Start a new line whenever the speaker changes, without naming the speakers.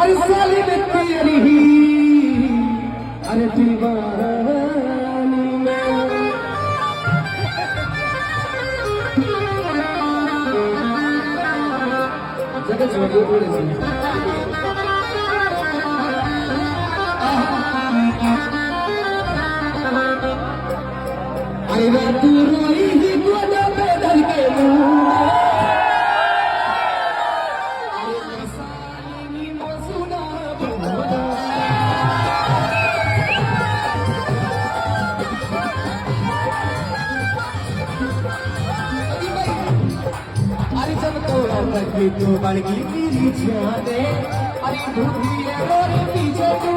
हर साल में तेरी ही अरे दीवानी मैं जगह छोड़ थोड़े से अरे तू रोई ही गोदा पे धर के अरे जब तोड़ा तक तो बढ़ गई तेरी जाने अरे भूखी है और पीछे तू